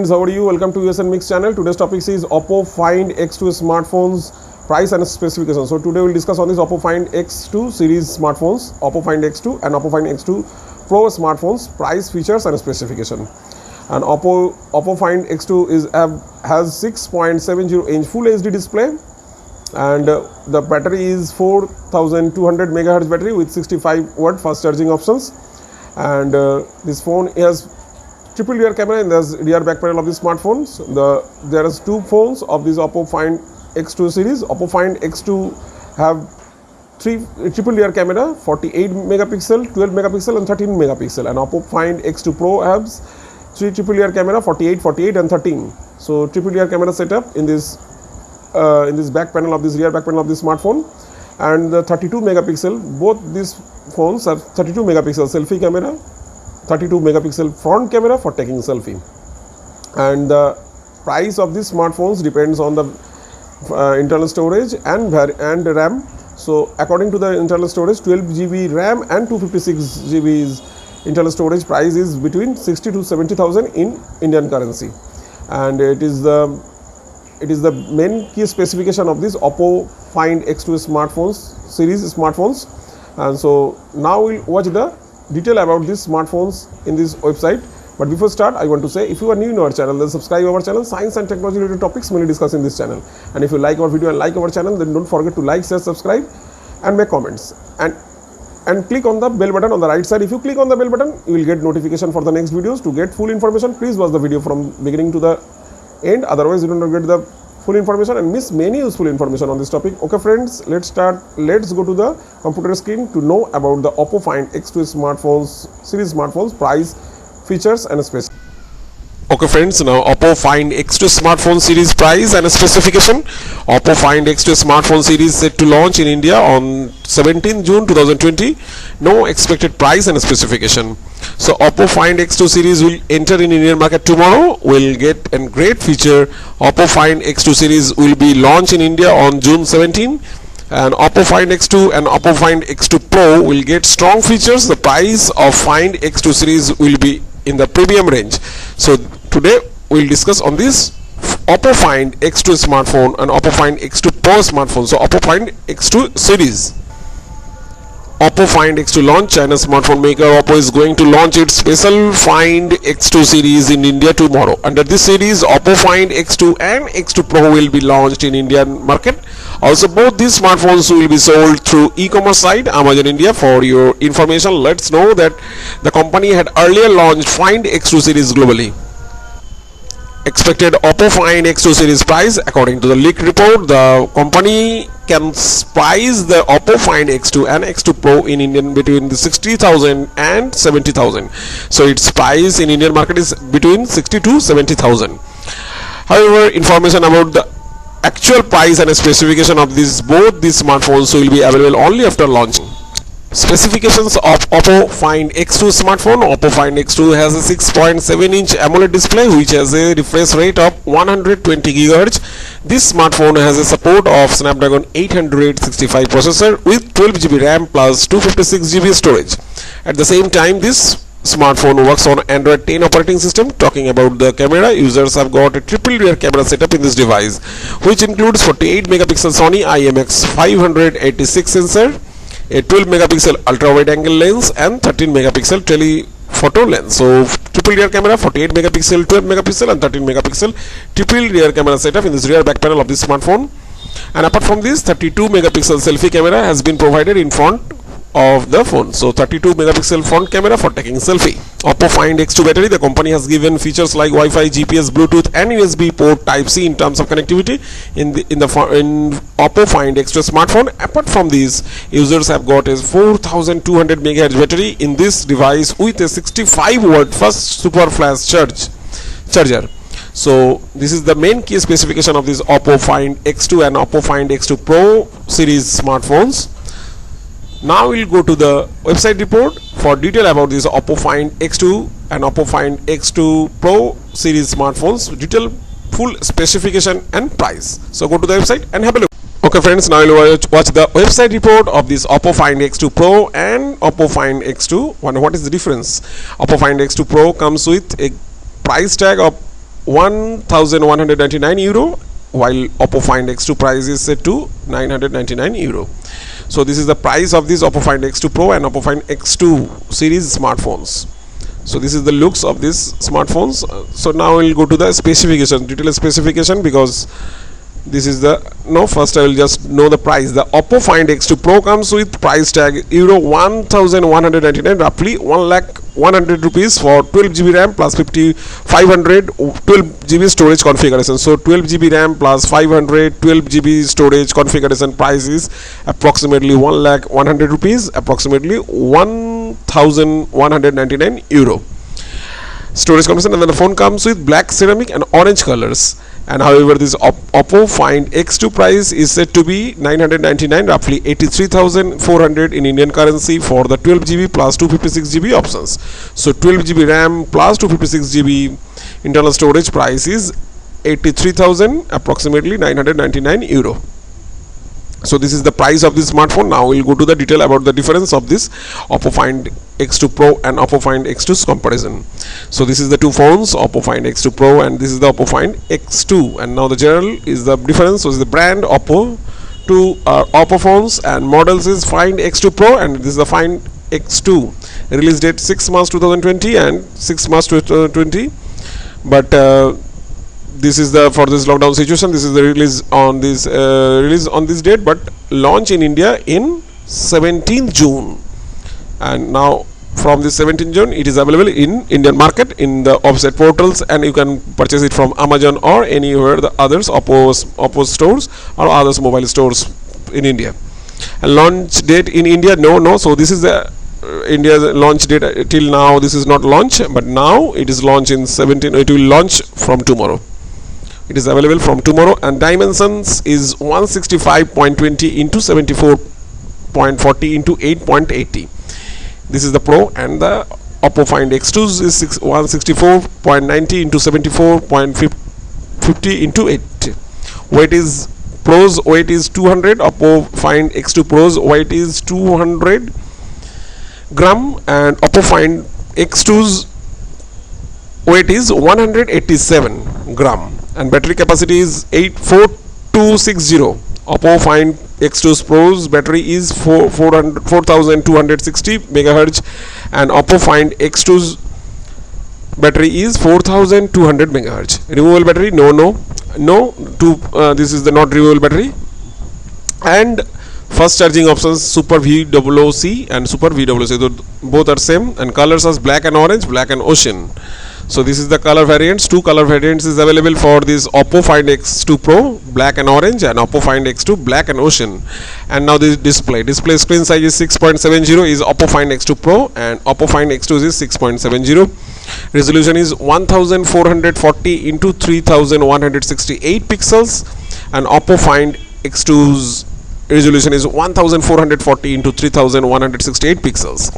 friends, how are you? Welcome to USN Mix channel. Today's topic is Oppo Find X2 smartphones price and specification. So today we'll discuss on this Oppo Find X2 series smartphones, Oppo Find X2 and Oppo Find X2 Pro smartphones, price, features and specification. And Oppo Find X2 has 6.70 inch Full HD display, and the battery is 4200 megahertz battery with 65 watt fast charging options. And this phone has triple rear camera in the rear back panel of the smartphones. There are two phones of this Oppo Find X2 series. Oppo Find X2 have triple rear camera, 48 megapixel, 12 megapixel and 13 megapixel, and Oppo Find X2 Pro has 3 triple rear camera, 48, 48 and 13. So triple rear camera setup in this back panel of this rear back panel of this smartphone, and the 32 megapixel. Both these phones have 32 megapixel selfie camera, 32 megapixel front camera for taking selfie. And the price of these smartphones depends on the internal storage and RAM. So according to the internal storage, 12 GB RAM and 256 GB internal storage price is between 60 to 70,000 in Indian currency, and it is the main key specification of this Oppo Find X2 series smartphones. And so now we'll watch the detail about these smartphones in this website. But before start, I want to say, if you are new in our channel, then subscribe our channel. Science and technology related topics mainly discussed in this channel. And if you like our video and like our channel, then don't forget to like, share, subscribe and make comments, and click on the bell button on the right side. If you click on the bell button, you will get notification for the next videos. To get full information, please watch the video from beginning to the end, otherwise you don't get the full information and miss many useful information on this topic. Okay friends, let's start. Let's go to the computer screen to know about the Oppo Find X2 series smartphones, price, features and specs. Okay friends, now Oppo Find X2 smartphone series price and specification. Oppo Find X2 smartphone series set to launch in India on 17 June 2020. No expected price and specification. So Oppo Find X2 series will enter in Indian market tomorrow. Will get a great feature. Oppo Find X2 series will be launched in India on June 17. And Oppo Find X2 and Oppo Find X2 Pro will get strong features. The price of Find X2 series will be in the premium range. So today we'll discuss on this Oppo Find X2 smartphone and Oppo Find X2 Pro smartphone. So Oppo Find X2 series. Oppo Find X2 launch. China smartphone maker Oppo is going to launch its special Find X2 series in India tomorrow. Under this series, Oppo Find X2 and X2 Pro will be launched in Indian market. Also, both these smartphones will be sold through e-commerce site Amazon India. For your information, let's know that the company had earlier launched Find X2 series globally. Expected Oppo Find X2 series price. According to the leaked report, the company can price the Oppo Find X2 and X2 Pro in Indian between the 60,000 and 70,000. So its price in Indian market is between 60 to 70,000. However, information about the actual price and specification of both these smartphones will be available only after launching. Specifications of Oppo Find X2 smartphone. Oppo Find X2 has a 6.7 inch AMOLED display which has a refresh rate of 120 GHz. This smartphone has a support of Snapdragon 865 processor with 12 GB RAM plus 256 GB storage. At the same time, this smartphone works on Android 10 operating system. Talking about the camera, users have got a triple rear camera setup in this device, which includes 48 megapixel Sony IMX586 sensor, a 12 megapixel ultra wide angle lens and 13 megapixel telephoto lens. So triple rear camera, 48 megapixel, 12 megapixel and 13 megapixel triple rear camera setup in this rear back panel of this smartphone. And apart from this, 32 megapixel selfie camera has been provided in front of the phone. So 32 megapixel front camera for taking selfie. Oppo Find X2 battery. The company has given features like Wi-Fi, GPS, Bluetooth and USB port Type-C in terms of connectivity in Oppo Find X2 smartphone. Apart from these, users have got a 4200 MHz battery in this device with a 65 watt fast super flash charger. So this is the main key specification of this Oppo Find X2 and Oppo Find X2 Pro series smartphones. Now we'll go to the website report for detail about this Oppo Find X2 and Oppo Find X2 Pro series smartphones, detail, full specification and price. So go to the website and have a look. Okay friends, now we'll watch the website report of this Oppo Find X2 Pro and Oppo Find X2. What is the difference? Oppo Find X2 Pro comes with a price tag of 1199 euro, while Oppo Find X2 price is set to 999 euro. So this is the price of this Oppo Find X2 Pro and Oppo Find X2 series smartphones. So this is the looks of these smartphones. So now we'll go to the specification, detailed specification, because this is the first I will just know the price. The Oppo Find X2 Pro comes with price tag euro 1199, roughly 1,100,000 rupees, for 12GB RAM plus 500 12GB storage configuration. So 12GB RAM plus 500 12GB storage configuration price is approximately 1,100,000 rupees, approximately 1,199 euro. Storage configuration, and then the phone comes with black ceramic and orange colors. And however, this Oppo Find X2 price is said to be 999, roughly 83,400 in Indian currency, for the 12GB plus 256GB options. So 12GB RAM plus 256GB internal storage price is 83,000, approximately 999 euro. So this is the price of this smartphone. Now we'll go to the detail about the difference of this Oppo Find X2 Pro and Oppo Find X2's comparison. So this is the two phones, Oppo Find X2 Pro and this is the Oppo Find X2. And now the general is the difference. So is the brand Oppo, two Oppo phones, and models is Find X2 Pro and this is the Find X2. Release date 6 March 2020 and 6 March 2020. But this is the, for this lockdown situation, this is the release on this date, but launch in India in 17th June. And now from this 17th June it is available in Indian market in the offset portals, and you can purchase it from Amazon or anywhere the others Oppo stores or others mobile stores in India. And launch date in India, no. So this is the India's launch date. Till now this is not launch, but now it is launched in 17. It will launch from tomorrow. It is available from tomorrow, and dimensions is 165.20 into 74.40 into 8.80. This is the Pro, and the Oppo Find X2 is 164.90 into 74.50 into 8. Weight is, Pro's weight is 200. Oppo Find X2 Pro's weight is 200 gram, and Oppo Find X2's weight is 187 gram, and battery capacity is 4260. Oppo Find X2 Pro's battery is 4260 megahertz, and Oppo Find X2's battery is 4200 megahertz. Removable battery, no. This is the not removable battery. And first charging options, Super VOOC and Super VOOC, both are same, and colors are black and orange, black and ocean. So this is the color variants. Two color variants is available for this Oppo Find X2 Pro, black and orange, and Oppo Find X2 black and ocean. And now this display screen size is 6.70 is Oppo Find X2 Pro, and Oppo Find X2 is 6.70. Resolution is 1440 into 3168 pixels, and Oppo Find X2's resolution is 1440 into 3168 pixels.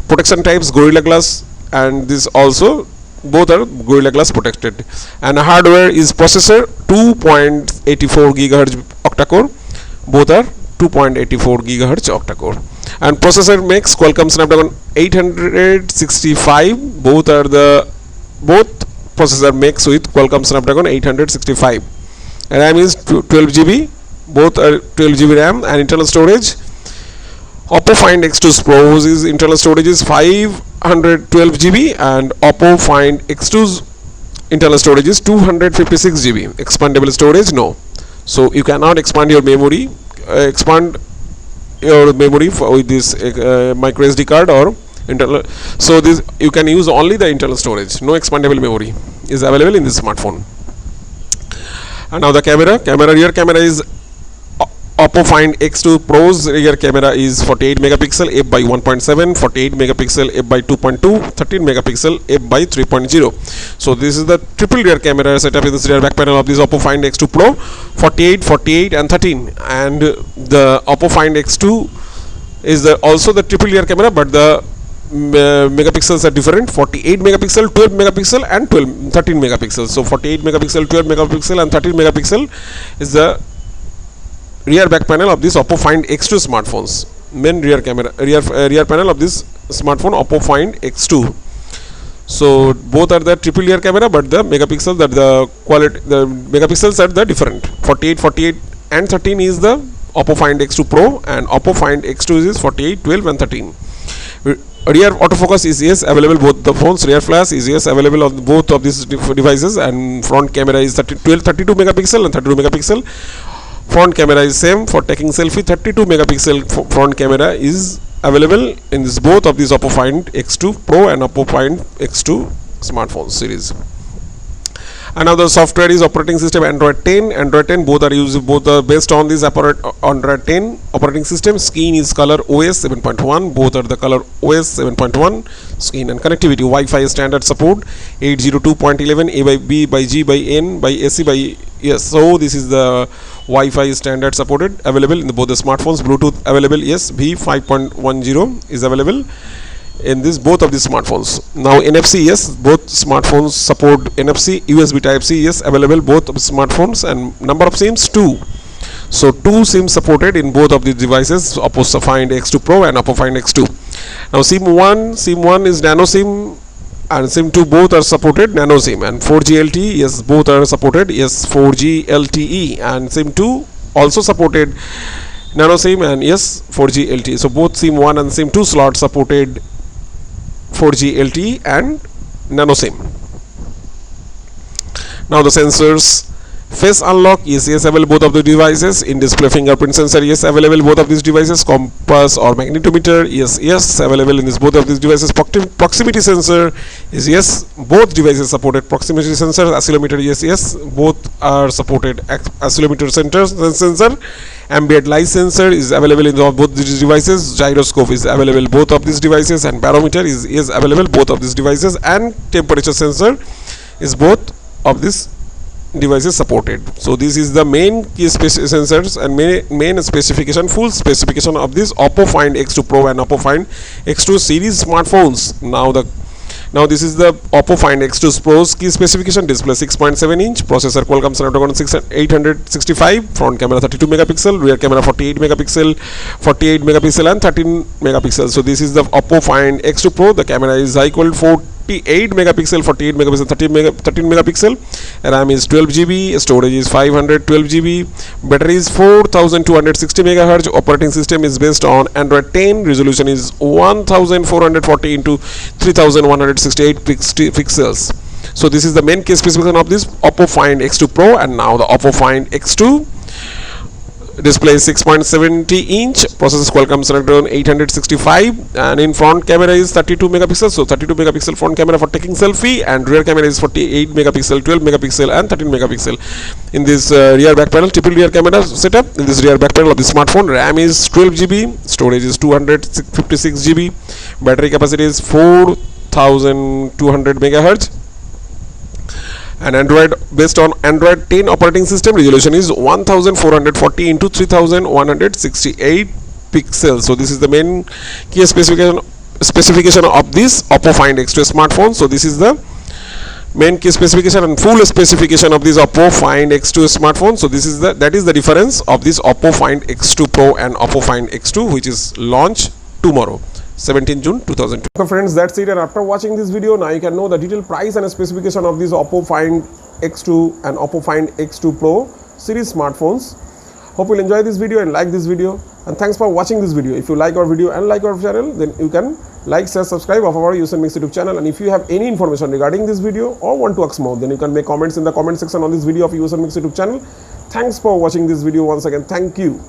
Protection types Gorilla Glass, and this also both are Gorilla Glass protected. And hardware is processor 2.84 GHz octa-core, both are 2.84 GHz octa-core. And processor makes Qualcomm Snapdragon 865, both processor makes with Qualcomm Snapdragon 865. RAM is 12GB, both are 12GB RAM. And internal storage, Oppo Find X2 Pro's internal storage is 512GB, and Oppo Find X2's internal storage is 256GB. Expandable storage, no. So you cannot expand your memory, with this micro SD card or internal. So this you can use only the internal storage. No expandable memory is available in this smartphone. And now the camera, rear camera is Oppo Find X2 Pro's rear camera is 48 megapixel f by 1.7, 48 megapixel f by 2.2, 13 megapixel f by 3.0. So this is the triple rear camera setup in this rear back panel of this Oppo Find X2 Pro, 48, 48 and 13. And the Oppo Find X2 is also the triple rear camera, but the megapixels are different: 48 megapixel, 12 megapixel and 13 megapixels. So 48 megapixel, 12 megapixel and 13 megapixel is the rear back panel of this Oppo Find X2 smartphones. Main rear camera, rear panel of this smartphone Oppo Find X2. So both are the triple rear camera, but the megapixels, that the quality, the megapixels are the different. 48 and 13 is the Oppo Find X2 Pro, and Oppo Find X2 is 48, 12 and 13. Rear autofocus is yes available both the phones. Rear flash is yes available on both of these devices, and front camera is 32 megapixel and 32 megapixel. Front camera is same for taking selfie. 32 megapixel front camera is available in this both of these Oppo Find X2 Pro and Oppo Find X2 smartphone series. Another software is operating system Android 10. Android 10 both are based on this Android 10 operating system. Skin is Color OS 7.1. Both are the Color OS 7.1. Skin and connectivity Wi-Fi standard support 802.11 A by B by G by N by AC by yes. So this is the Wi-Fi standard supported, available in both the smartphones. Bluetooth available, yes. V5.10 is available in this both of these smartphones. Now NFC, yes, both smartphones support NFC. USB Type C, yes, available both of the smartphones. And number of SIMs 2. So 2 SIMs supported in both of these devices, Oppo Find X2 Pro and Oppo Find X2. Now SIM 1 is nano SIM, and SIM 2 both are supported nano SIM. And 4G LTE, yes, both are supported, yes, 4G LTE. And SIM 2 also supported nano SIM and yes, 4G LTE. So both SIM 1 and SIM 2 slots supported 4G LTE and nano SIM. Now the sensors, face unlock is yes available both of the devices. In display fingerprint sensor, yes, available both of these devices. Compass or magnetometer, yes available in this both of these devices. Proximity sensor is yes, both devices supported proximity sensor. Accelerometer, yes both are supported accelerometer sensor. Ambient light sensor is available in both these devices. Gyroscope is available both of these devices, and barometer is available both of these devices, and temperature sensor is both of these devices supported. So this is the main key sensors and main specification, full specification of this Oppo Find X2 Pro and Oppo Find X2 series smartphones. Now this is the Oppo Find X2 Pro's key specification. Display 6.7 inch, processor Qualcomm Snapdragon 865, front camera 32 megapixel, rear camera 48 megapixel and 13 megapixel. So this is the Oppo Find X2 Pro. The camera is high quality 48 megapixel, 48 megapixel, 13 megapixel. RAM is 12 GB, storage is 512 GB, battery is 4260 MHz. Operating system is based on Android 10. Resolution is 1440 into 3168 pixels. So this is the main case specification of this Oppo Find X2 Pro. And now the Oppo Find X2. Display is 6.70 inch, processor Qualcomm Snapdragon 865, and in front camera is 32 megapixels. So 32 megapixel front camera for taking selfie, and rear camera is 48 megapixel, 12 megapixel and 13 megapixel. In this rear back panel, triple rear camera setup. In this rear back panel of the smartphone, RAM is 12 GB, storage is 256 GB, battery capacity is 4200 MHz. And Android, based on Android 10 operating system, resolution is 1440 into 3168 pixels. So this is the main key specification of this Oppo Find X2 smartphone. So this is the main key specification and full specification of this Oppo Find X2 smartphone. So this is that is the difference of this Oppo Find X2 Pro and Oppo Find X2, which is launched tomorrow, 17 June 2002. Okay friends, that's it. And after watching this video, now you can know the detailed price and specification of these Oppo Find X2 and Oppo Find X2 Pro series smartphones. Hope you'll enjoy this video and like this video. And thanks for watching this video. If you like our video and like our channel, then you can like, share, subscribe of our Usman Mix YouTube channel. And if you have any information regarding this video or want to ask more, then you can make comments in the comment section on this video of Usman Mix YouTube channel. Thanks for watching this video once again. Thank you.